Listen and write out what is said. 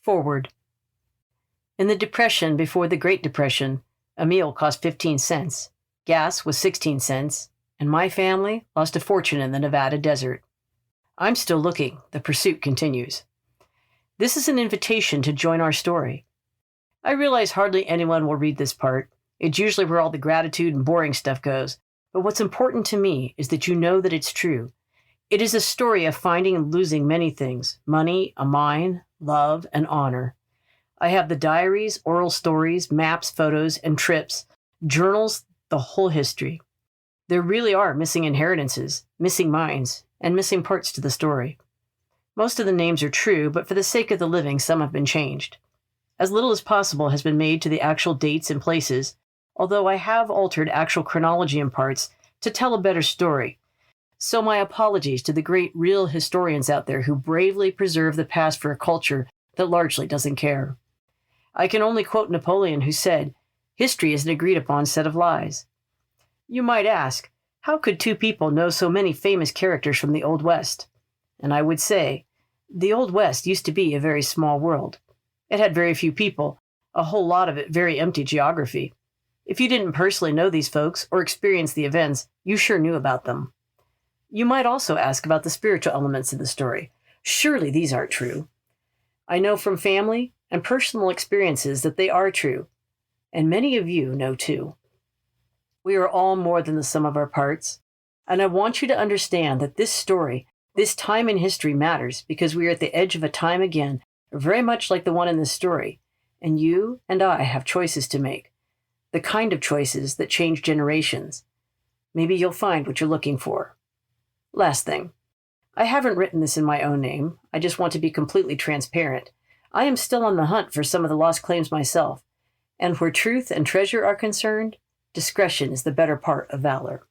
Forward. In the Depression before the Great Depression, a meal cost 15 cents, gas was 16 cents, and my family lost a fortune in the Nevada desert. I'm still looking. The pursuit continues. This is an invitation to join our story. I realize hardly anyone will read this part. It's usually where all the gratitude and boring stuff goes. But what's important to me is that you know that it's true. It is a story of finding and losing many things: money, a mind, love, and honor. I have the diaries, oral stories, maps, photos, and trips, journals, the whole history. There really are missing inheritances, missing minds, and missing parts to the story. Most of the names are true, but for the sake of the living, some have been changed. As little as possible has been made to the actual dates and places, although I have altered actual chronology in parts to tell a better story. So my apologies to the great real historians out there who bravely preserve the past for a culture that largely doesn't care. I can only quote Napoleon, who said, "History is an agreed-upon set of lies." You might ask, how could two people know so many famous characters from the Old West? And I would say, the Old West used to be a very small world. It had very few people, a whole lot of it very empty geography. If you didn't personally know these folks or experience the events, you sure knew about them. You might also ask about the spiritual elements of the story. Surely these aren't true. I know from family and personal experiences that they are true, and many of you know too. We are all more than the sum of our parts, and I want you to understand that this story, this time in history matters because we are at the edge of a time again, very much like the one in this story, and you and I have choices to make, the kind of choices that change generations. Maybe you'll find what you're looking for. Last thing, I haven't written this in my own name. I just want to be completely transparent. I am still on the hunt for some of the lost claims myself, and where truth and treasure are concerned, discretion is the better part of valor.